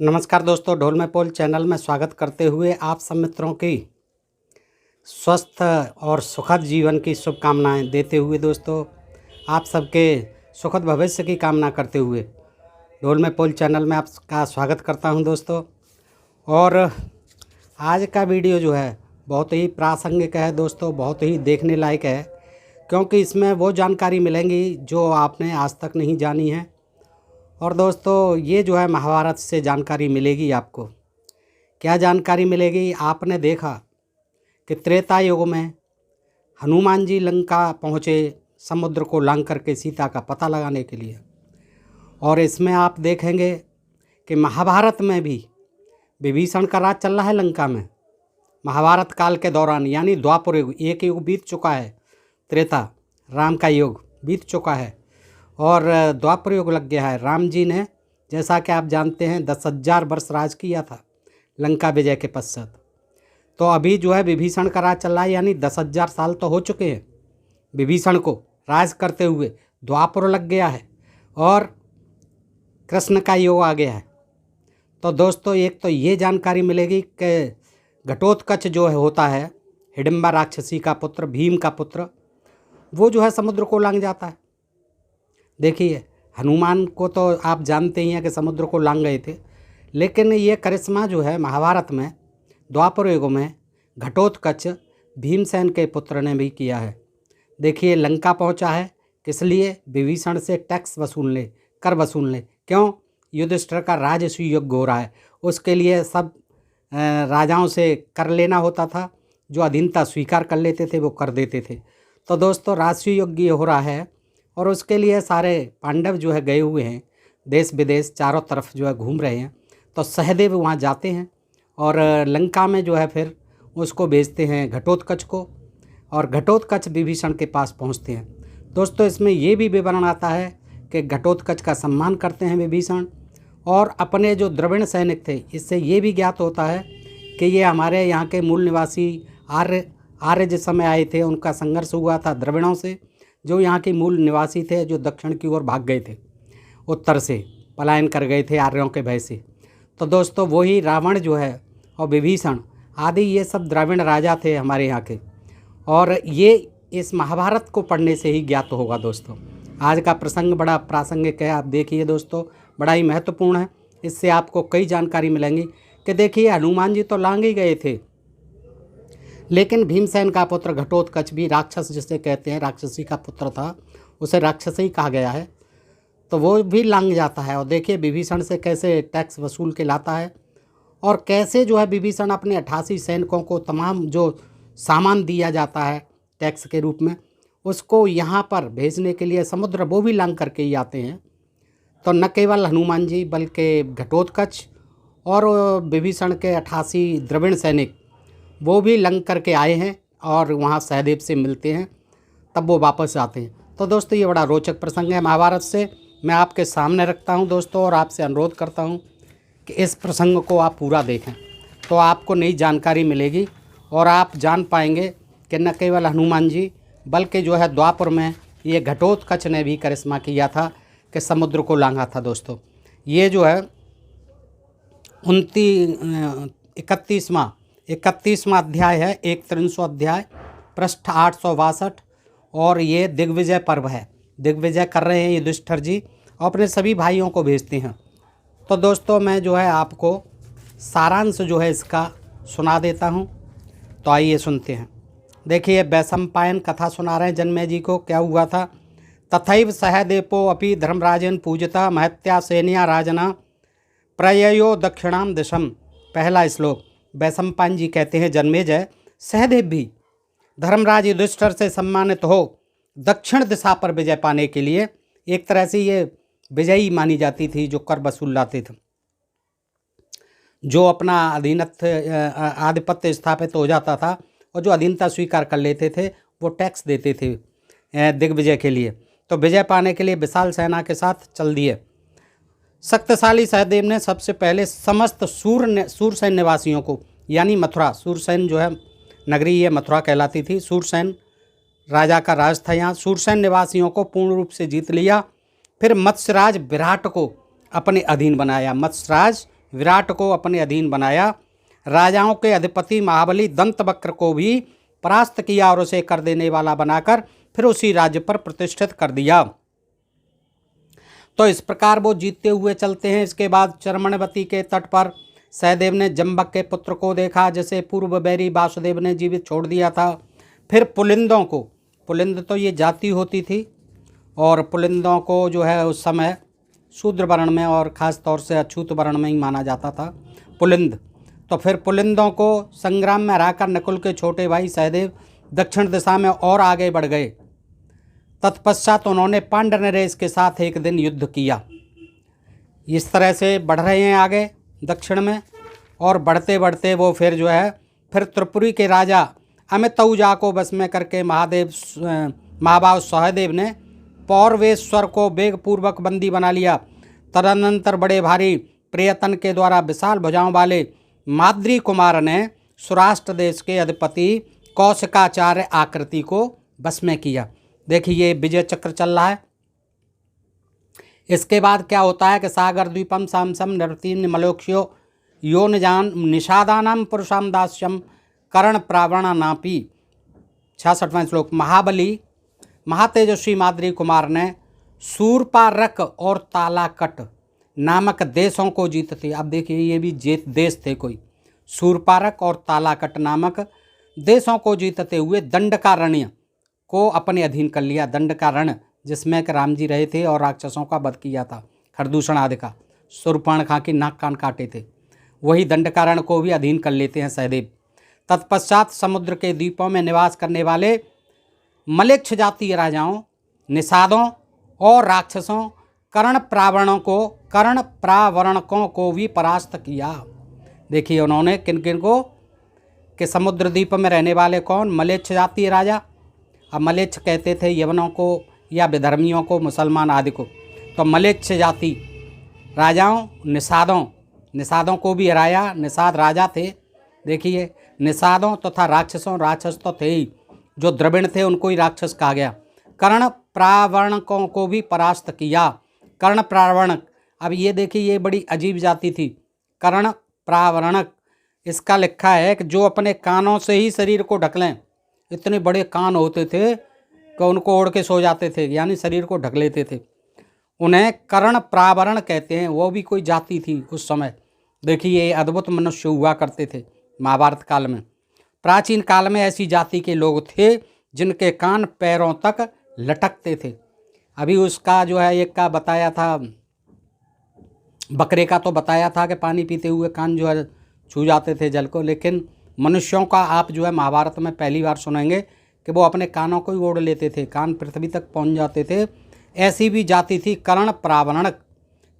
नमस्कार दोस्तों, ढोल में पोल चैनल में स्वागत करते हुए आप सब मित्रों की स्वस्थ और सुखद जीवन की शुभकामनाएं देते हुए दोस्तों आप सबके सुखद भविष्य की कामना करते हुए ढोल में पोल चैनल में आपका स्वागत करता हूं दोस्तों। और आज का वीडियो जो है बहुत ही प्रासंगिक है दोस्तों, बहुत ही देखने लायक है, क्योंकि इसमें वो जानकारी मिलेंगी जो आपने आज तक नहीं जानी है। और दोस्तों ये जो है महाभारत से जानकारी मिलेगी आपको। क्या जानकारी मिलेगी? आपने देखा कि त्रेता युग में हनुमान जी लंका पहुँचे समुद्र को लांघ करके सीता का पता लगाने के लिए। और इसमें आप देखेंगे कि महाभारत में भी विभीषण का राज चल रहा है लंका में। महाभारत काल के दौरान यानी द्वापर युग, एक युग बीत चुका है, त्रेता राम का युग बीत चुका है और द्वापर युग लग गया है। राम जी ने, जैसा कि आप जानते हैं, 10,000 वर्ष राज किया था लंका विजय के पश्चात। तो अभी जो है विभीषण का राज चल रहा है, यानी 10,000 साल तो हो चुके हैं विभीषण को राज करते हुए। द्वापर लग गया है और कृष्ण का युग आ गया है। तो दोस्तों एक तो ये जानकारी मिलेगी कि घटोत्कच जो है होता है, हिडिंबा राक्षसी का पुत्र, भीम का पुत्र, वो जो है समुद्र को लांघ जाता है। देखिए, हनुमान को तो आप जानते ही हैं कि समुद्र को लांघ गए थे, लेकिन ये करिश्मा जो है महाभारत में द्वापर युग में घटोत्कच भीमसेन के पुत्र ने भी किया है। देखिए, लंका पहुंचा है किस लिए? विभीषण से टैक्स वसूल ले, कर वसूल ले। क्यों? युधिष्ठिर का राजसूय युग हो रहा है, उसके लिए सब राजाओं से कर लेना होता था। जो अधीनता स्वीकार कर लेते थे वो कर देते थे। तो दोस्तों राजसूय युग हो रहा है और उसके लिए सारे पांडव जो है गए हुए हैं, देश विदेश चारों तरफ जो है घूम रहे हैं। तो सहदेव वहाँ जाते हैं और लंका में जो है फिर उसको भेजते हैं घटोत्कच को, और घटोत्कच विभीषण के पास पहुँचते हैं। दोस्तों इसमें ये भी विवरण आता है कि घटोत्कच का सम्मान करते हैं विभीषण, और अपने जो द्रविड़ सैनिक थे, इससे ये भी ज्ञात होता है कि ये हमारे यहाँ के मूल निवासी आर्य जिस समय आए थे उनका संघर्ष हुआ था द्रविड़ों से, जो यहाँ के मूल निवासी थे, जो दक्षिण की ओर भाग गए थे, उत्तर से पलायन कर गए थे आर्यों के भय से। तो दोस्तों वही रावण जो है और विभीषण आदि ये सब द्रविड़ राजा थे हमारे यहाँ के, और ये इस महाभारत को पढ़ने से ही ज्ञात होगा। दोस्तों आज का प्रसंग बड़ा प्रासंगिक है, आप देखिए दोस्तों, बड़ा ही महत्वपूर्ण है। इससे आपको कई जानकारी मिलेंगी कि देखिए हनुमान जी तो लांघ ही गए थे, लेकिन भीमसेन का पुत्र घटोत्कच भी, राक्षस जिसे कहते हैं, राक्षसी का पुत्र था, उसे राक्षसी कहा गया है, तो वो भी लांघ जाता है। और देखिए विभीषण से कैसे टैक्स वसूल के लाता है, और कैसे जो है विभीषण अपने 88 सैनिकों को तमाम जो सामान दिया जाता है टैक्स के रूप में, उसको यहाँ पर भेजने के लिए समुद्र वो भी लांघ करके ही आते हैं। तो न केवल हनुमान जी बल्कि घटोत्कच और विभीषण के 88 द्रविड़ सैनिक वो भी लंघ करके आए हैं और वहाँ सहदेव से मिलते हैं, तब वो वापस आते हैं। तो दोस्तों ये बड़ा रोचक प्रसंग है, महाभारत से मैं आपके सामने रखता हूँ दोस्तों, और आपसे अनुरोध करता हूँ कि इस प्रसंग को आप पूरा देखें, तो आपको नई जानकारी मिलेगी और आप जान पाएंगे कि न केवल हनुमान जी बल्कि जो है द्वापर में ये घटोत्कच ने भी करिश्मा किया था कि समुद्र को लांघा था। दोस्तों ये जो है 31वां अध्याय है, 31वां अध्याय, पृष्ठ 862, और ये दिग्विजय पर्व है। दिग्विजय कर रहे हैं युधिष्ठिर जी और अपने सभी भाइयों को भेजते हैं। तो दोस्तों मैं जो है आपको सारांश जो है इसका सुना देता हूँ, तो आइए सुनते हैं। देखिए वैशंपायन कथा सुना रहे हैं जन्मेजय जी को। क्या हुआ था? तथैव सहदेवो अपि धर्मराजन पूजता महत्या सैन्या राजना प्रययो दक्षिणाम दिशम। पहला श्लोक, वैशंपायन जी कहते हैं जन्मेजय, सहदेव भी धर्मराज युधिष्ठिर से सम्मानित हो दक्षिण दिशा पर विजय पाने के लिए, एक तरह से ये विजयी मानी जाती थी जो कर वसूल लाते थे, जो अपना आधिपत्य स्थापित हो जाता था और जो अधीनता स्वीकार कर लेते थे वो टैक्स देते थे दिग्विजय के लिए। तो विजय पाने के लिए विशाल सेना के साथ चल दिए। शक्तिशाली सहदेव ने सबसे पहले समस्त सूरसेन निवासियों को, यानी मथुरा, सूरसेन जो है नगरी ये मथुरा कहलाती थी, सूरसेन राजा का राज था यहाँ, सूरसेन निवासियों को पूर्ण रूप से जीत लिया। फिर मत्स्यराज विराट को अपने अधीन बनाया। मत्स्यराज विराट को अपने अधीन बनाया। राजाओं के अधिपति महाबली दंतवक्र को भी परास्त किया और उसे कर देने वाला बनाकर फिर उसी राज्य पर प्रतिष्ठित कर दिया। तो इस प्रकार वो जीतते हुए चलते हैं। इसके बाद चरमणवती के तट पर सहदेव ने जंबक के पुत्र को देखा, जिसे पूर्व बैरी वासुदेव ने जीवित छोड़ दिया था। फिर पुलिंदों को, पुलिंद तो ये जाति होती थी, और पुलिंदों को जो है उस समय शूद्र वर्ण में और ख़ास तौर से अछूत वर्ण में ही माना जाता था पुलिंद। तो फिर पुलिंदों को संग्राम में हराकर नकुल के छोटे भाई सहदेव दक्षिण दिशा में और आगे बढ़ गए। तत्पश्चात उन्होंने पांडनरेश के साथ एक दिन युद्ध किया। इस तरह से बढ़ रहे हैं आगे दक्षिण में, और बढ़ते बढ़ते वो फिर जो है फिर त्रिपुरी के राजा अमितौजा को बस में करके महाभाव सहदेव ने पौरवेश्वर को वेगपूर्वक बंदी बना लिया। तदनंतर बड़े भारी प्रयत्न के द्वारा विशाल भुजाओं वाले माद्री कुमार ने सौराष्ट्र देश के अधिपति कौशिकाचार्य आकृति को बस में किया। देखिए ये विजय चक्र चल रहा है। इसके बाद क्या होता है कि सागर द्वीपम सामसम नृतीन मलोक्ष्यो यो निजान निषादानाम पुरुषाम दास्यम कर्ण प्रावण नापी। 66वां श्लोक। महाबली महातेजस्वी माद्री कुमार ने सूरपारक और तालाकट नामक देशों को जीतते। अब देखिए ये भी देश थे कोई। सूरपारक और तालाकट नामक देशों को जीतते हुए दंडकारण्य को अपने अधीन कर लिया। दंडकारण्य जिसमें कि राम जी रहे थे और राक्षसों का वध किया था, खरदूषण आदि का, शूर्पणखा की नाक कान काटे थे, वही दंडकारण्य को भी अधीन कर लेते हैं सहदेव। तत्पश्चात समुद्र के द्वीपों में निवास करने वाले मलेच्छ जातीय राजाओं, निषादों और राक्षसों कर्ण प्रावरणकों को भी परास्त किया। देखिए उन्होंने किन किन को, कि समुद्र द्वीप में रहने वाले कौन, मलेच्छ जातीय राजा। अब मलेच्छ कहते थे यवनों को या विधर्मियों को, मुसलमान आदि को। तो मलेच्छ जाति राजाओं, निषादों को भी हराया। निषाद राजा थे, देखिए, निषादों तथा राक्षसों, राक्षस तो थे ही, जो द्रविड़ थे उनको ही राक्षस कहा गया। कर्ण प्रावरणकों को भी परास्त किया। कर्ण प्रावरणक, अब ये देखिए ये बड़ी अजीब जाति थी, कर्ण प्रावरणक। इसका लिखा है कि जो अपने कानों से ही शरीर को ढक लें। इतने बड़े कान होते थे कि उनको ओढ़ के सो जाते थे, यानी शरीर को ढक लेते थे। उन्हें कर्ण प्रावरण कहते हैं। वो भी कोई जाति थी उस समय। देखिए ये अद्भुत मनुष्य हुआ करते थे महाभारत काल में। प्राचीन काल में ऐसी जाति के लोग थे जिनके कान पैरों तक लटकते थे। अभी उसका जो है एक का बताया था, बकरे का तो बताया था कि पानी पीते हुए कान जो है छू जाते थे जल को, लेकिन मनुष्यों का आप जो है महाभारत में पहली बार सुनेंगे कि वो अपने कानों को ही ओढ़ लेते थे, कान पृथ्वी तक पहुंच जाते थे। ऐसी भी जाति थी कर्ण प्रावरण।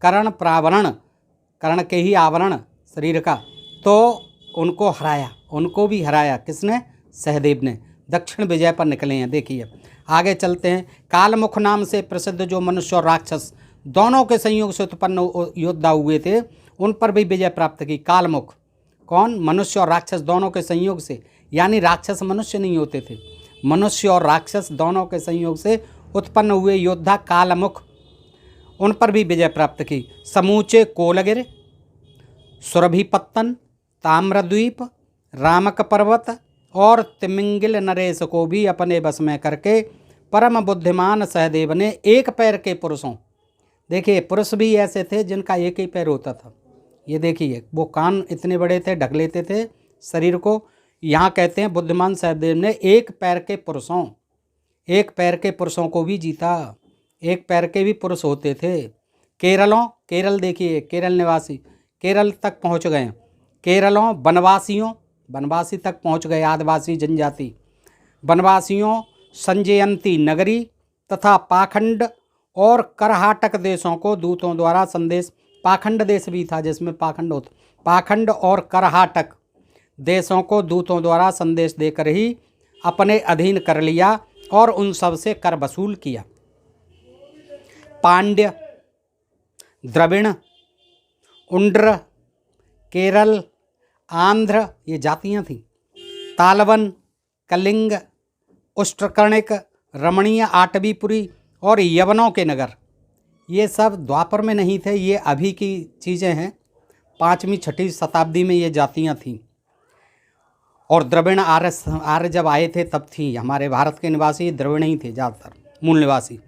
कर्ण प्रावरण, कर्ण के ही आवरण शरीर का, तो उनको हराया, उनको भी हराया। किसने? सहदेव ने। दक्षिण विजय पर निकले हैं। देखिए आगे चलते हैं। कालमुख नाम से प्रसिद्ध जो मनुष्य और राक्षस दोनों के संयोग से उत्पन्न योद्धा हुए थे, उन पर भी विजय प्राप्त की। कालमुख कौन? मनुष्य और राक्षस दोनों के संयोग से, यानी राक्षस मनुष्य नहीं होते थे, मनुष्य और राक्षस दोनों के संयोग से उत्पन्न हुए योद्धा कालमुख, उन पर भी विजय प्राप्त की। समूचे कोलगिर, सुरभिपत्तन, ताम्रद्वीप, रामक पर्वत और तिमिंगिल नरेश को भी अपने बस में करके परम बुद्धिमान सहदेव ने एक पैर के पुरुषों, देखिए पुरुष भी ऐसे थे जिनका एक ही पैर होता था। ये देखिए वो कान इतने बड़े थे, ढक लेते थे शरीर को। यहाँ कहते हैं बुद्धिमान सहदेव ने एक पैर के पुरुषों को भी जीता। एक पैर के भी पुरुष होते थे। केरल देखिए, केरल निवासी केरल तक पहुँच गए। केरलों बनवासी तक पहुँच गए, आदिवासी जनजाति बनवासियों, संजयंती नगरी तथा पाखंड और करहाटक देशों को दूतों द्वारा संदेश, पाखंड देश भी था जिसमें पाखंड होता, पाखंड और करहाटक देशों को दूतों द्वारा संदेश देकर ही अपने अधीन कर लिया और उन सब से कर वसूल किया। पांड्य, द्रविड़, उंड्र, केरल, आंध्र ये जातियां थीं। तालवन, कलिंग, उष्ट्रकर्णिक, रमणीय, आटवीपुरी और यवनों के नगर, ये सब द्वापर में नहीं थे, ये अभी की चीज़ें हैं। 5वीं 6वीं शताब्दी में ये जातियाँ थीं। और द्रविड़ आर्य जब आए थे तब थी। हमारे भारत के निवासी द्रविड़ ही थे ज़्यादातर, मूल निवासी।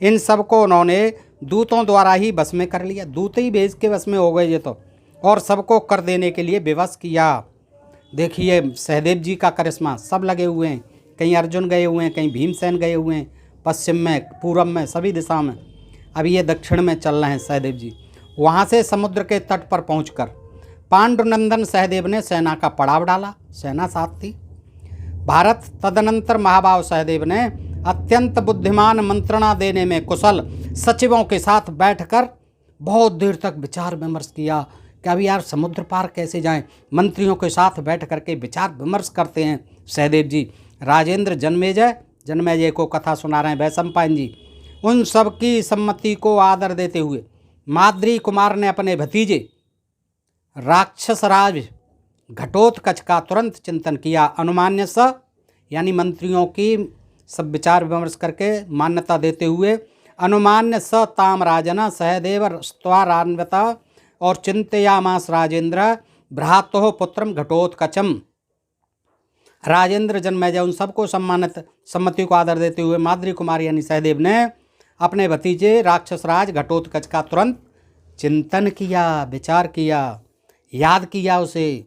इन सबको उन्होंने दूतों द्वारा ही बस में कर लिया। दूत ही भेज के बस में हो गए ये तो, और सबको कर देने के लिए विवश किया। देखिए सहदेव जी का करिश्मा, सब लगे हुए हैं। कहीं अर्जुन गए हुए हैं, कहीं भीमसेन गए हुए हैं, पश्चिम में, पूर्व में, सभी दिशा में। अभी ये दक्षिण में चल रहे हैं सहदेव जी। वहाँ से समुद्र के तट पर पहुँचकर पांडुनंदन सहदेव ने सेना का पड़ाव डाला। सेना साथ थी। भारत तदनंतर महाभाव सहदेव ने अत्यंत बुद्धिमान मंत्रणा देने में कुशल सचिवों के साथ बैठकर बहुत देर तक विचार विमर्श किया कि अभी यार समुद्र पार कैसे जाएं। मंत्रियों के साथ बैठ करके विचार विमर्श करते हैं सहदेव जी। राजेंद्र जन्मेजय को कथा सुना रहे हैं वैशंपायन जी। उन सब की सम्मति को आदर देते हुए माद्री कुमार ने अपने भतीजे राक्षसराज घटोत्कच का तुरंत चिंतन किया। अनुमान्य स यानी मंत्रियों की सब विचार विमर्श करके मान्यता देते हुए अनुमान्य स ताम राजन सहदेव स्तवारान्विता और चिंतयामास राजेंद्र भ्रातोः पुत्रम घटोत्कचम। राजेंद्र जन्मेजय उन सबको सम्मति को आदर देते हुए माद्री कुमार यानी सहदेव ने अपने भतीजे राक्षसराज घटोत्कच का तुरंत चिंतन किया, विचार किया, याद किया उसे।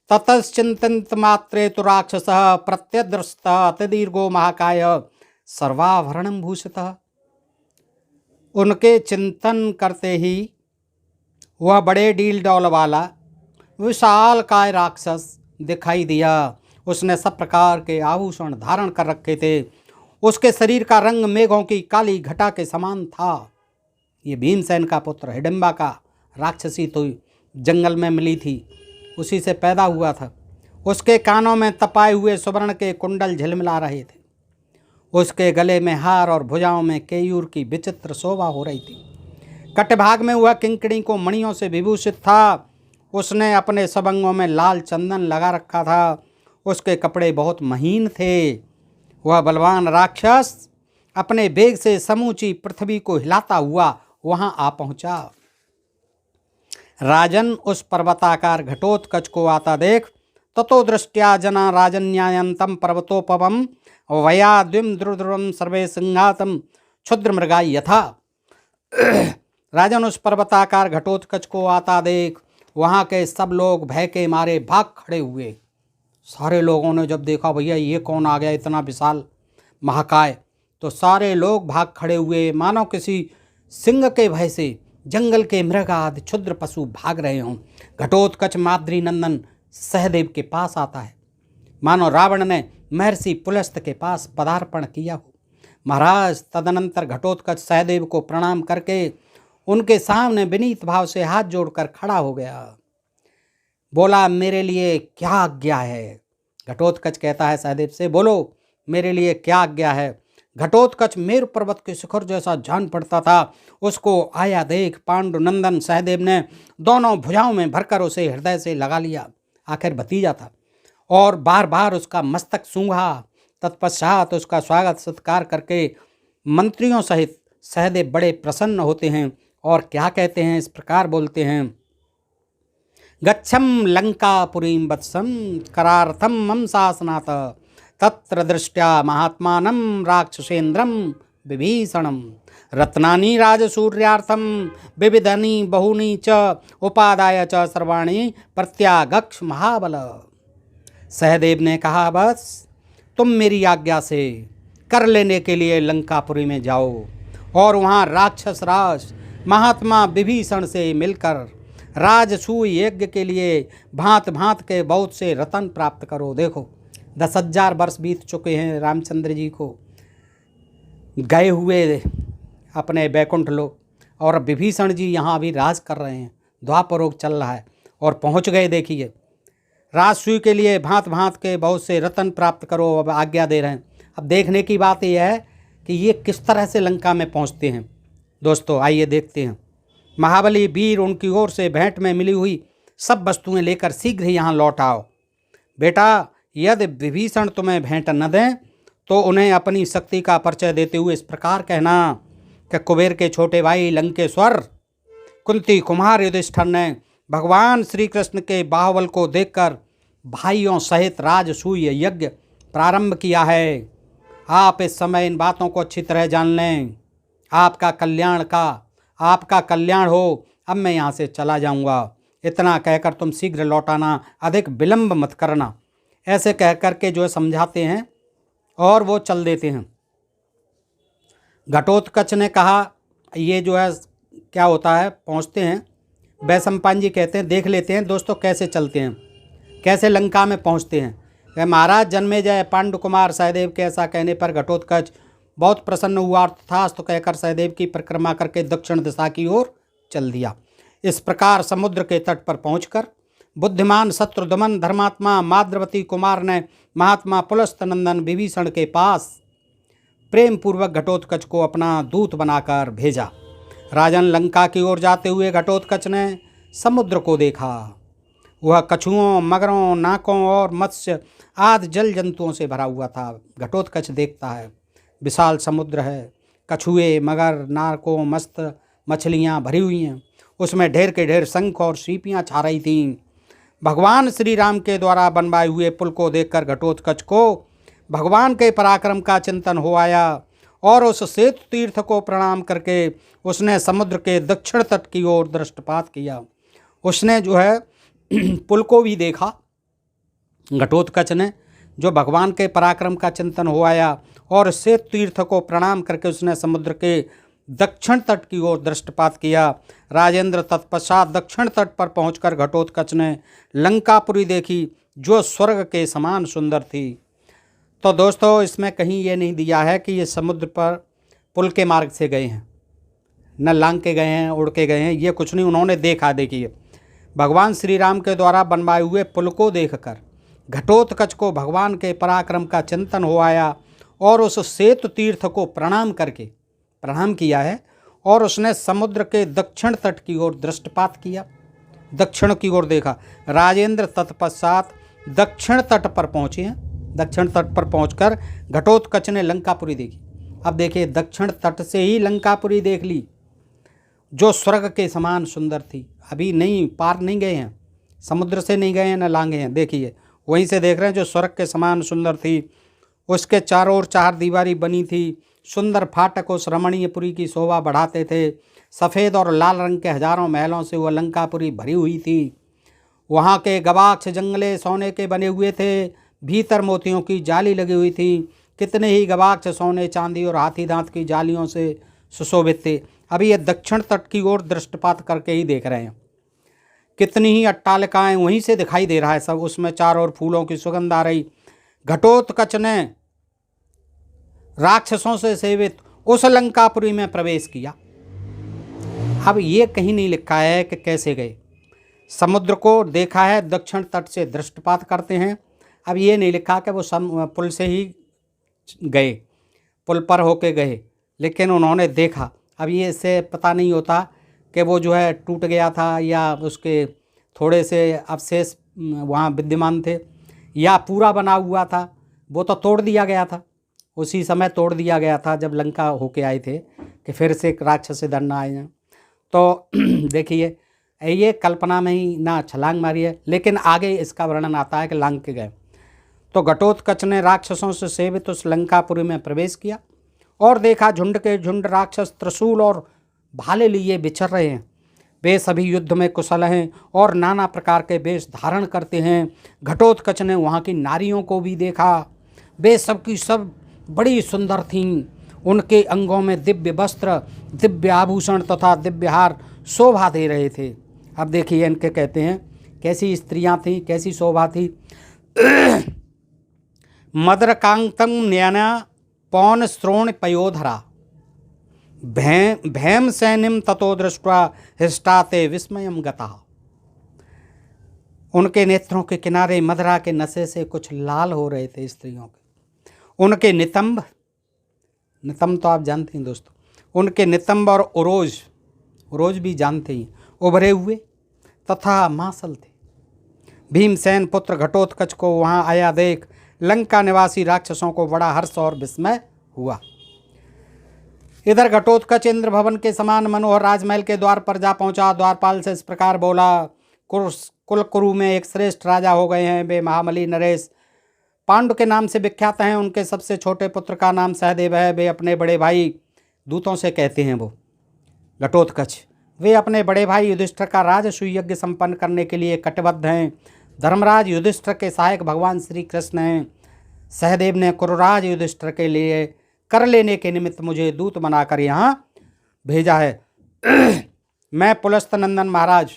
ततश्चिंतित मात्रे तो राक्षस प्रत्यदृष्ट अतिदीर्घो महाकाय सर्वाभरणम भूषितः। उनके चिंतन करते ही वह बड़े डील डौल वाला विशाल काय राक्षस दिखाई दिया। उसने सब प्रकार के आभूषण धारण कर रखे थे। उसके शरीर का रंग मेघों की काली घटा के समान था। ये भीमसेन का पुत्र हिडिंबा का राक्षसी तो जंगल में मिली थी, उसी से पैदा हुआ था। उसके कानों में तपाए हुए सुवर्ण के कुंडल झिलमिला रहे थे। उसके गले में हार और भुजाओं में केयूर की विचित्र शोभा हो रही थी। कटभाग में वह किंकड़ी को मणियों से विभूषित था। उसने अपने सब अंगों में लाल चंदन लगा रखा था। उसके कपड़े बहुत महीन थे। वह बलवान राक्षस अपने वेग से समूची पृथ्वी को हिलाता हुआ वहां आ पहुंचा। राजन उस पर्वताकार घटोत्कच को आता देख ततो दृष्टिया जना राजन्यायंतम पर्वतोपम वयाद्विम द्रुद्रुम सर्वे सिंहातम क्षुद्र मृगाई यथा। राजन उस पर्वताकार घटोत्कच को आता देख वहाँ के सब लोग भय के मारे भाग खड़े हुए। सारे लोगों ने जब देखा भैया ये कौन आ गया इतना विशाल महाकाय, तो सारे लोग भाग खड़े हुए मानो किसी सिंह के भय से जंगल के मृग आदि क्षुद्र पशु भाग रहे हों। घटोत्कच माद्री नंदन सहदेव के पास आता है मानो रावण ने महर्षि पुलस्त के पास पदार्पण किया हो। महाराज तदनंतर घटोत्कच सहदेव को प्रणाम करके उनके सामने विनीत भाव से हाथ जोड़कर खड़ा हो गया। बोला मेरे लिए क्या आज्ञा है। घटोत्कच कहता है सहदेव से, बोलो मेरे लिए क्या आज्ञा है। घटोत्कच मेरु पर्वत के शिखर जैसा जान पड़ता था। उसको आया देख पांडुनंदन सहदेव ने दोनों भुजाओं में भरकर उसे हृदय से लगा लिया। आखिर भतीजा था और बार बार उसका मस्तक सूंघा। तत्पश्चात उसका स्वागत सत्कार करके मंत्रियों सहित सहदेव बड़े प्रसन्न होते हैं और क्या कहते हैं, इस प्रकार बोलते हैं। गच्छम लंकापुरीं वत्सं करार्थम मम शासनात् तत्र दृष्ट्या महात्मानं राक्षसेन्द्रं विभीषणं रत्नानि राजसूर्यार्थं विविधानि बहुनि च उपादाय च सर्वाणि प्रत्यागक्ष महाबल। सहदेव ने कहा बस तुम मेरी आज्ञा से कर लेने के लिए लंकापुरी में जाओ और वहाँ राक्षस राज महात्मा विभीषण से मिलकर राजसूय यज्ञ के लिए भांत भांत के बहुत से रत्न प्राप्त करो। देखो 10,000 वर्ष बीत चुके हैं रामचंद्र जी को गए हुए अपने बैकुंठ लोक, और विभीषण जी यहाँ अभी राज कर रहे हैं। द्वापर युग चल रहा है और पहुँच गए। देखिए राजसूय के लिए भांत भांत के बहुत से रत्न प्राप्त करो, अब आज्ञा दे रहे हैं। अब देखने की बात यह है कि ये किस तरह से लंका में पहुँचते हैं। दोस्तों आइए देखते हैं। महाबली वीर उनकी ओर से भेंट में मिली हुई सब वस्तुएं लेकर शीघ्र ही यहाँ लौट आओ। बेटा यदि विभीषण तुम्हें भेंट न दें तो उन्हें अपनी शक्ति का परिचय देते हुए इस प्रकार कहना कि कुबेर के छोटे भाई लंकेश्वर कुंती कुमार युधिष्ठिर ने भगवान श्री कृष्ण के बाहुबल को देखकर भाइयों सहित राजसूय यज्ञ प्रारंभ किया है। आप इस समय इन बातों को अच्छी तरह जान लें। आपका कल्याण हो। अब मैं यहाँ से चला जाऊँगा। इतना कहकर तुम शीघ्र लौट आना, अधिक विलंब मत करना। ऐसे कह कर के जो है समझाते हैं और वो चल देते हैं। घटोत्कच ने कहा, ये जो है क्या होता है, पहुँचते हैं। वैशंपायन जी कहते हैं देख लेते हैं दोस्तों कैसे चलते हैं, कैसे लंका में पहुँचते हैं। वह महाराज जन्मेजय पांडु कुमार सहदेव के ऐसा कहने पर घटोत्कच बहुत प्रसन्न हुआ। तथास्तु कहकर सहदेव की परिक्रमा करके दक्षिण दिशा की ओर चल दिया। इस प्रकार समुद्र के तट पर पहुंचकर बुद्धिमान शत्रुदमन धर्मात्मा माद्रवती कुमार ने महात्मा पुलस्त्य विभीषण के पास प्रेम पूर्वक घटोत्कच को अपना दूत बनाकर भेजा। राजन लंका की ओर जाते हुए घटोत्कच ने समुद्र को देखा। वह कछुओं, मगरों, नाकों और मत्स्य आदि जल जंतुओं से भरा हुआ था। घटोत्कच देखता है विशाल समुद्र है, कछुए, मगर, नाकों, मस्त मछलियाँ भरी हुई हैं। उसमें ढेर के ढेर शंख और सीपियाँ छा रही थीं। भगवान श्री राम के द्वारा बनवाए हुए पुल को देखकर घटोत्कच को भगवान के पराक्रम का चिंतन हो आया और उस सेतु तीर्थ को प्रणाम करके उसने समुद्र के दक्षिण तट की ओर दृष्टिपात किया। उसने जो है पुल को भी देखा। घटोत्कच ने जो भगवान के पराक्रम का चिंतन हो आया और सेतु तीर्थ को प्रणाम करके उसने समुद्र के दक्षिण तट की ओर दृष्टिपात किया। राजेंद्र तत्पश्चात दक्षिण तट पर पहुंचकर घटोत्कच ने लंकापुरी देखी जो स्वर्ग के समान सुंदर थी। तो दोस्तों इसमें कहीं ये नहीं दिया है कि ये समुद्र पर पुल के मार्ग से गए हैं, न लांग के गए हैं, उड़ के गए हैं, ये कुछ नहीं, उन्होंने देखा। देखिए भगवान श्री राम के द्वारा बनवाए हुए पुल को देखकर घटोत्कच को भगवान के पराक्रम का चिंतन हो आया और उस सेतु तीर्थ को प्रणाम किया है और उसने समुद्र के दक्षिण तट की ओर दृष्टिपात किया, दक्षिण की ओर देखा। राजेंद्र तत्पश्चात दक्षिण तट पर पहुँचे हैं। दक्षिण तट पर पहुंचकर घटोत्कच ने लंकापुरी देखी। अब देखिए दक्षिण तट से ही लंकापुरी देख ली जो स्वर्ग के समान सुंदर थी। अभी नहीं, पार नहीं गए हैं, समुद्र से नहीं गए हैं, न लांगे हैं, देखिए वहीं से देख रहे हैं जो स्वर्ग के समान सुंदर थी। उसके चारों ओर चार दीवारी बनी थी। सुंदर फाटक उस रमणीयपुरी की शोभा बढ़ाते थे। सफ़ेद और लाल रंग के हजारों महलों से वह लंकापुरी भरी हुई थी। वहाँ के गवाक्ष जंगले सोने के बने हुए थे। भीतर मोतियों की जाली लगी हुई थी। कितने ही गवाक्ष सोने, चांदी और हाथी दांत की जालियों से सुशोभित थे। अभी ये दक्षिण तट की ओर दृष्टिपात करके ही देख रहे हैं। कितनी ही अट्टालिकाएं वहीं से दिखाई दे रहा है सब, उसमें चारों ओर फूलों की सुगंध आ रही। घटोत्कच ने राक्षसों से सेवित उस लंकापुरी में प्रवेश किया। अब ये कहीं नहीं लिखा है कि कैसे गए। समुद्र को देखा है, दक्षिण तट से दृष्टिपात करते हैं। अब ये नहीं लिखा कि वो पुल से ही गए, पुल पर होके गए, लेकिन उन्होंने देखा। अब ये इससे पता नहीं होता कि वो जो है टूट गया था या उसके थोड़े से अवशेष वहाँ विद्यमान थे या पूरा बना हुआ था। वो तो तोड़ दिया गया था, उसी समय तोड़ दिया गया था जब लंका होके आए थे कि फिर से राक्षस से डरना आए हैं। तो देखिए ये कल्पना में ही ना छलांग मारी है, लेकिन आगे इसका वर्णन आता है कि लांग के गए। तो घटोत्कच ने राक्षसों से सेवित उस लंकापुरी में प्रवेश किया और देखा झुंड के झुंड राक्षस त्रिशूल और भाले लिए विचर रहे हैं। वे सभी युद्ध में कुशल हैं और नाना प्रकार के वेश धारण करते हैं। घटोत्कच ने वहाँ की नारियों को भी देखा। वे सब की सब बड़ी सुंदर थीं। उनके अंगों में दिव्य वस्त्र, दिव्य आभूषण तथा दिव्य हार शोभा दे रहे थे। अब देखिए इनके कहते हैं कैसी स्त्रियां थीं, कैसी शोभा थी। मदरकांतम नयना पौन श्रोण पयोधरा भैम सैनिम ततो दृष्ट्वा हृष्टाते विस्मयम गता। उनके नेत्रों के किनारे मदरा के नशे से कुछ लाल हो रहे थे स्त्रियों के। उनके नितंब तो आप जानते हैं दोस्तों, उनके नितंब और उरोज भी जानते हैं, उभरे हुए तथा मासल थे। भीमसेन पुत्र घटोत्कच को वहाँ आया देख लंका निवासी राक्षसों को बड़ा हर्ष और विस्मय हुआ। इधर घटोत्कच इंद्र भवन के समान मनोहर राजमहल के द्वार पर जा पहुंचा। द्वारपाल से इस प्रकार बोला कुलकुरु में एक श्रेष्ठ राजा हो गए हैं। वे महाबली नरेश पांडु के नाम से विख्यात हैं। उनके सबसे छोटे पुत्र का नाम सहदेव है। वे अपने बड़े भाई दूतों से कहते हैं, वो घटोत्कच, वे अपने बड़े भाई युधिष्ठिर का राजसूय यज्ञ संपन्न करने के लिए कटिबद्ध हैं। धर्मराज युधिष्ठिर के सहायक भगवान श्री कृष्ण हैं। सहदेव ने कुरुराज युधिष्ठिर के लिए कर लेने के निमित्त मुझे दूत बनाकर यहाँ भेजा है। मैं पुलस्त नंदन महाराज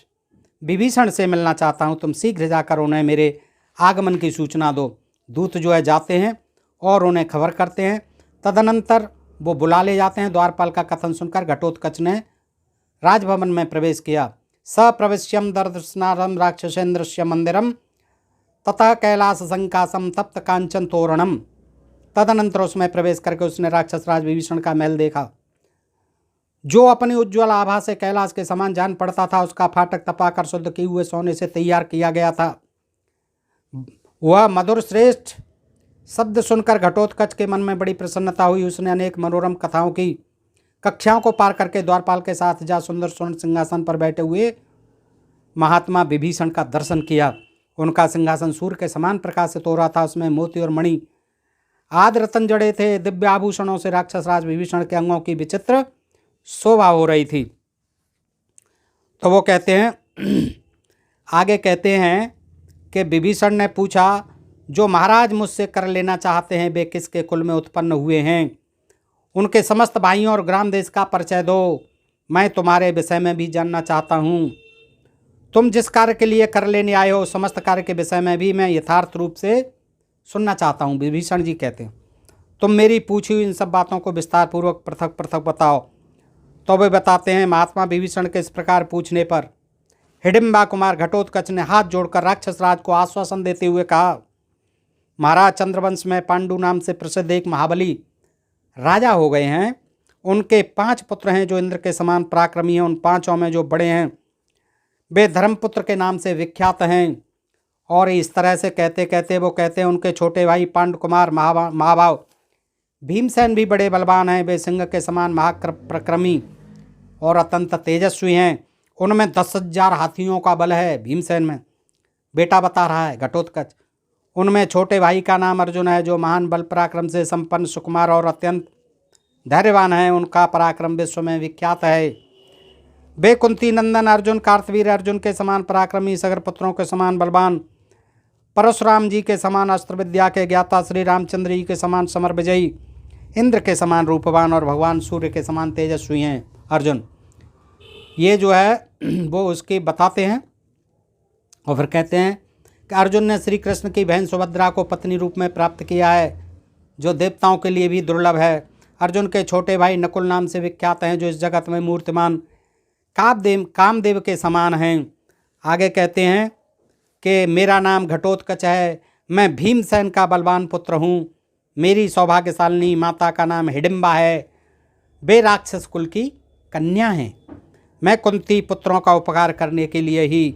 विभीषण से मिलना चाहता हूँ। तुम शीघ्र जाकर उन्हें मेरे आगमन की सूचना दो। दूत जो है जाते हैं और उन्हें खबर करते हैं। तदनंतर वो बुला ले जाते हैं। द्वारपाल का कथन सुनकर घटोत्कच ने राजभवन में प्रवेश किया। सप्रविश्यम दर्शनारम राक्षसेन्द्रस्य मंदिरम तथा कैलाश संकासम तप्त कांचन तोरणम। तदनंतर उसमें प्रवेश करके उसने राक्षस राज विभीषण का महल देखा, जो अपनी उज्ज्वल आभा से कैलाश के समान जान पड़ता था। उसका फाटक तपाकर शुद्ध किए हुए सोने से तैयार किया गया था। वह मधुर श्रेष्ठ शब्द सुनकर घटोत्कच के मन में बड़ी प्रसन्नता हुई। उसने अनेक मनोरम कथाओं की कक्षाओं को पार करके द्वारपाल के साथ जा सुंदर स्वर्ण सिंहासन पर बैठे हुए महात्मा विभीषण का दर्शन किया। उनका सिंहासन सूर्य के समान प्रकाशित हो रहा था। उसमें मोती और मणि आदि रत्न जड़े थे। दिव्य आभूषणों से राक्षस राज विभीषण के अंगों की विचित्र शोभा हो रही थी। तो वो कहते हैं, आगे कहते हैं कि विभीषण ने पूछा, जो महाराज मुझसे कर लेना चाहते हैं वे किसके कुल में उत्पन्न हुए हैं? उनके समस्त भाइयों और ग्राम देश का परिचय दो। मैं तुम्हारे विषय में भी जानना चाहता हूँ। तुम जिस कार्य के लिए कर लेने आए हो समस्त कार्य के विषय में भी मैं यथार्थ रूप से सुनना चाहता हूँ। विभीषण जी कहते हैं, तुम मेरी पूछी हुई इन सब बातों को विस्तार पूर्वक पृथक पृथक बताओ। तो वे बताते हैं, महात्मा विभीषण के इस प्रकार पूछने पर हिडिंबा कुमार घटोत्कच ने हाथ जोड़कर राक्षस राज को आश्वासन देते हुए कहा, महाराज चंद्रवंश में पांडु नाम से प्रसिद्ध एक महाबली राजा हो गए हैं। उनके 5 पुत्र हैं जो इंद्र के समान पराक्रमी हैं। उन 5 में जो बड़े हैं वे धर्मपुत्र के नाम से विख्यात हैं। और इस तरह से कहते कहते वो कहते हैं, उनके छोटे भाई पांडु कुमार महाभाव भीमसेन भी बड़े बलवान हैं। वे सिंह के समान महाप्रक्रमी और अत्यंत तेजस्वी हैं। उनमें 10,000 हाथियों का बल है। भीमसेन में बेटा बता रहा है घटोत्कच। उनमें छोटे भाई का नाम अर्जुन है, जो महान बल पराक्रम से संपन्न सुकुमार और अत्यंत धैर्यवान है। उनका पराक्रम विश्व में विख्यात है। वे कुंती नंदन अर्जुन, कार्तवीर अर्जुन के समान पराक्रमी, सगर पुत्रों के समान बलवान, परशुराम जी के समान अस्त्र विद्या के ज्ञाता, श्री रामचंद्र जी के समान समर विजयी, इंद्र के समान रूपवान और भगवान सूर्य के समान तेजस्वी हैं अर्जुन। ये जो है वो उसके बताते हैं। और फिर कहते हैं कि अर्जुन ने श्री कृष्ण की बहन सुभद्रा को पत्नी रूप में प्राप्त किया है, जो देवताओं के लिए भी दुर्लभ है। अर्जुन के छोटे भाई नकुल नाम से विख्यात हैं, जो इस जगत में मूर्तिमान कामदेव के समान हैं। आगे कहते हैं कि मेरा नाम घटोत्कच है। मैं भीमसेन का बलवान पुत्र हूँ। मेरी सौभाग्यशालिनी माता का नाम हिडिंबा है। वे राक्षस कुल की कन्या हैं। मैं कुंती पुत्रों का उपकार करने के लिए ही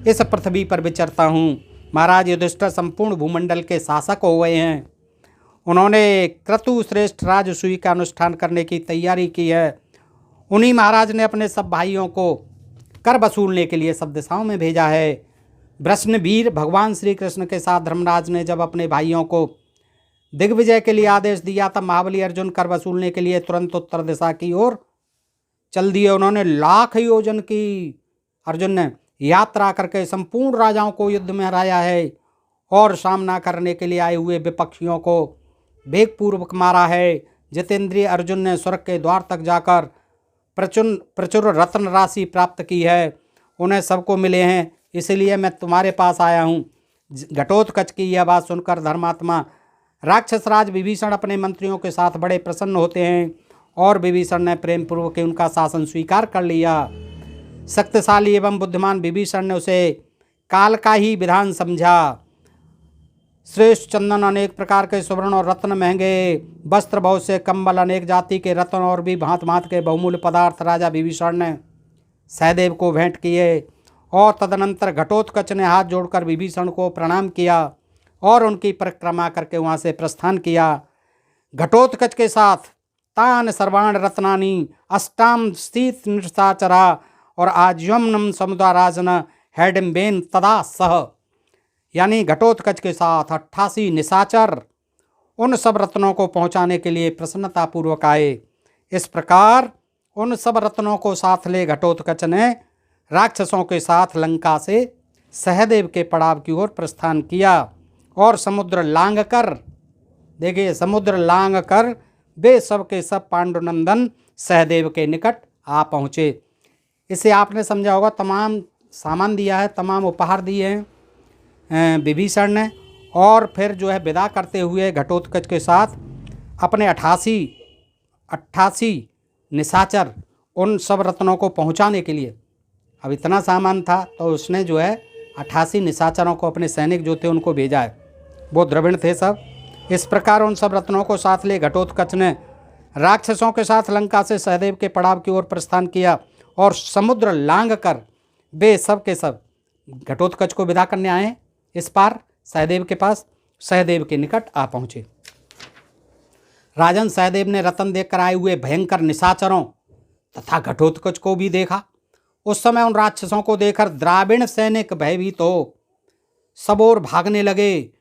इस पृथ्वी पर विचरता हूँ। महाराज युधिष्ठिर संपूर्ण भूमंडल के शासक हो गए हैं। उन्होंने क्रतु श्रेष्ठ राजसूय का अनुष्ठान करने की तैयारी की है। उन्हीं महाराज ने अपने सब भाइयों को कर वसूलने के लिए सब दिशाओं में भेजा है। वृष्णवीर भगवान श्री कृष्ण के साथ धर्मराज ने जब अपने भाइयों को दिग्विजय के लिए आदेश दिया, तब महाबली अर्जुन कर वसूलने के लिए तुरंत उत्तर दिशा की ओर चल दिए। उन्होंने लाख योजन की अर्जुन ने यात्रा करके संपूर्ण राजाओं को युद्ध में हराया है और सामना करने के लिए आए हुए विपक्षियों को वेगपूर्वक मारा है। जितेंद्रिय अर्जुन ने स्वर्ग के द्वार तक जाकर प्रचुर रत्न राशि प्राप्त की है। उन्हें सबको मिले हैं, इसलिए मैं तुम्हारे पास आया हूँ। घटोत्कच की यह बात सुनकर धर्मात्मा राक्षस राज विभीषण अपने मंत्रियों के साथ बड़े प्रसन्न होते हैं और विभीषण ने प्रेम पूर्वक उनका शासन स्वीकार कर लिया। शक्तिशाली एवं बुद्धिमान विभीषण ने उसे काल का ही विधान समझा। श्रेष्ठ चंदन, अनेक प्रकार के सुवर्ण और रत्न, महंगे वस्त्र, बहुत से कंबल, अनेक जाति के रत्न और भी भांत भांत के बहुमूल्य पदार्थ राजा विभीषण ने सहदेव को भेंट किए। और तदनंतर घटोत्कच ने हाथ जोड़कर विभीषण को प्रणाम किया और उनकी परिक्रमा करके वहाँ से प्रस्थान किया। घटोत्कच के साथ तान सर्वाण रत्नानि अष्टाम स्थित निशाचरा और आज्यमनम समुदाराजन हैडिम्बेन तदा सह, यानी घटोत्कच के साथ 88 निशाचर उन सब रत्नों को पहुंचाने के लिए प्रसन्नतापूर्वक आए। इस प्रकार उन सब रत्नों को साथ ले घटोत्कच ने राक्षसों के साथ लंका से सहदेव के पड़ाव की ओर प्रस्थान किया और समुद्र लांग कर, देखिए समुद्र लांग कर वे सब के सब पांडुनंदन सहदेव के निकट आ पहुँचे। इसे आपने समझा होगा, तमाम सामान दिया है, तमाम उपहार दिए हैं विभीषण ने, और फिर जो है विदा करते हुए घटोत्कच के साथ अपने 88 निशाचर उन सब रत्नों को पहुंचाने के लिए, अब इतना सामान था तो उसने जो है 88 निशाचरों को, अपने सैनिक जो थे उनको भेजा है, वो द्रविण थे सब। इस प्रकार उन सब रत्नों को साथ ले घटोत्कच ने राक्षसों के साथ लंका से सहदेव के पड़ाव की ओर प्रस्थान किया और समुद्र लांग कर वे सब के सब घटोत्कच को विदा करने आए इस पार सहदेव के पास, सहदेव के निकट आ पहुँचे। राजन सहदेव ने रतन देखकर आए हुए भयंकर निशाचरों तथा घटोत्कच को भी देखा। उस समय उन राक्षसों को देखकर द्राविण सैनिक भयभीत हो सब ओर भागने लगे।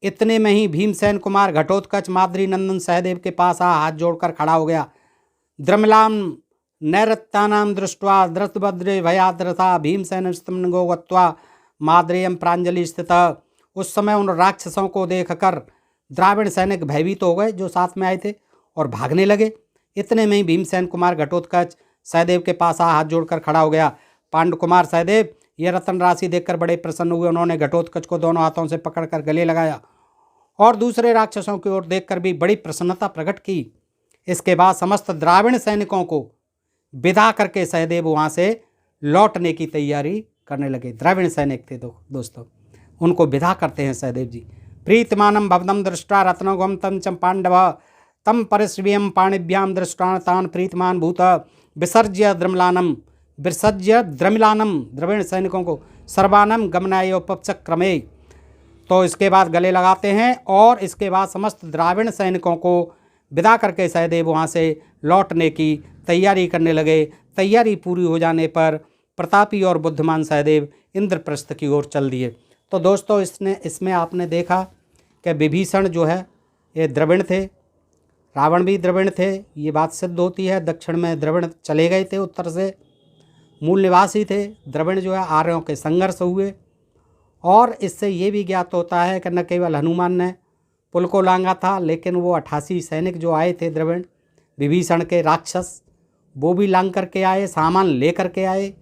इतने में ही भीमसेन कुमार घटोत्कच माद्री नंदन सहदेव के पास आ हाथ जोड़कर खड़ा हो गया। द्रमलाम नैरत्यानाम दृष्ट्वा धृतभद्रे भयाद्रथा भीमसेन स्तम्भो गत्वा माद्रेयम प्रांजलि स्थित। उस समय उन राक्षसों को देखकर द्राविण सैनिक भयभीत हो गए जो साथ में आए थे और भागने लगे। इतने में ही भीमसेन कुमार घटोत्कच सहदेव के पास आ हाथ जोड़कर खड़ा हो गया। पांडु कुमार सहदेव यह रतन राशि देखकर बड़े प्रसन्न हुए। उन्होंने घटोत्कच को दोनों हाथों से पकड़कर गले लगाया और दूसरे राक्षसों की ओर देखकर भी बड़ी प्रसन्नता प्रकट की। इसके बाद समस्त द्राविण सैनिकों को विदा करके सहदेव वहाँ से लौटने की तैयारी करने लगे। द्राविण सैनिक थे दोस्तों, उनको विदा करते हैं सहदेव जी। प्रीतमानम भवदम दृष्टा रत्नगोम तम च पांडव तम परिश्रियम पाणिभ्याम दृष्टान तान प्रीतमान भूत विसर्ज्य द्रमिलानम द्रविण सैनिकों को सर्वानम गमनायोपचक्रमे। तो इसके बाद गले लगाते हैं और इसके बाद समस्त द्राविण सैनिकों को विदा करके सहदेव वहाँ से लौटने की तैयारी करने लगे। तैयारी पूरी हो जाने पर प्रतापी और बुद्धिमान सहदेव इंद्रप्रस्थ की ओर चल दिए। तो दोस्तों इसमें आपने देखा कि विभीषण जो है ये द्रविण थे, रावण भी द्रविण थे, ये बात सिद्ध होती है। दक्षिण में द्रविण चले गए थे, उत्तर से मूल निवासी थे। द्रविण जो है आर्यों के संघर्ष हुए और इससे ये भी ज्ञात होता है कि न केवल हनुमान ने पुल को लांघा था, लेकिन वो 88 सैनिक जो आए थे द्रविण विभीषण के राक्षस, वो भी लांघ करके आए, सामान ले करके आए,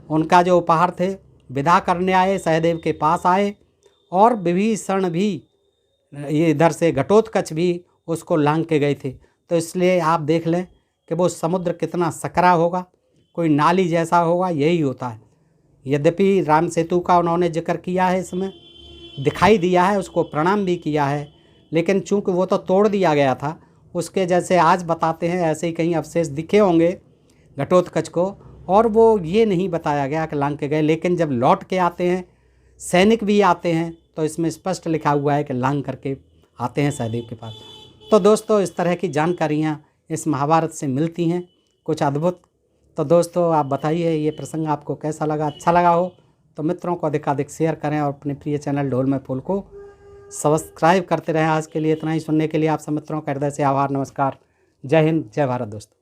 उनका जो उपहार थे विदा करने आए, सहदेव के पास आए और विभीषण भी ये इधर से घटोत्कच भी उसको लांघ के गए थे। तो इसलिए आप देख लें कि वो समुद्र कितना सकरा होगा, कोई नाली जैसा होगा, यही होता है। यद्यपि राम सेतु का उन्होंने जिक्र किया है, इसमें दिखाई दिया है, उसको प्रणाम भी किया है, लेकिन चूंकि वो तो तोड़ दिया गया था, उसके जैसे आज बताते हैं ऐसे ही कहीं अवशेष दिखे होंगे घटोत्कच को, और वो ये नहीं बताया गया कि लांघ के गए। लेकिन जब लौट के आते हैं, सैनिक भी आते हैं, तो इसमें स्पष्ट लिखा हुआ है कि लांघ करके आते हैं सहदेव के पास। तो दोस्तों इस तरह की जानकारियाँ इस महाभारत से मिलती हैं, कुछ अद्भुत। तो दोस्तों आप बताइए ये प्रसंग आपको कैसा लगा। अच्छा लगा हो तो मित्रों को अधिकाधिक शेयर करें और अपने प्रिय चैनल ढोल में फूल को सब्सक्राइब करते रहें। आज के लिए इतना ही। सुनने के लिए आप सब मित्रों का हृदय से आभार। नमस्कार। जय हिंद, जय भारत दोस्तों।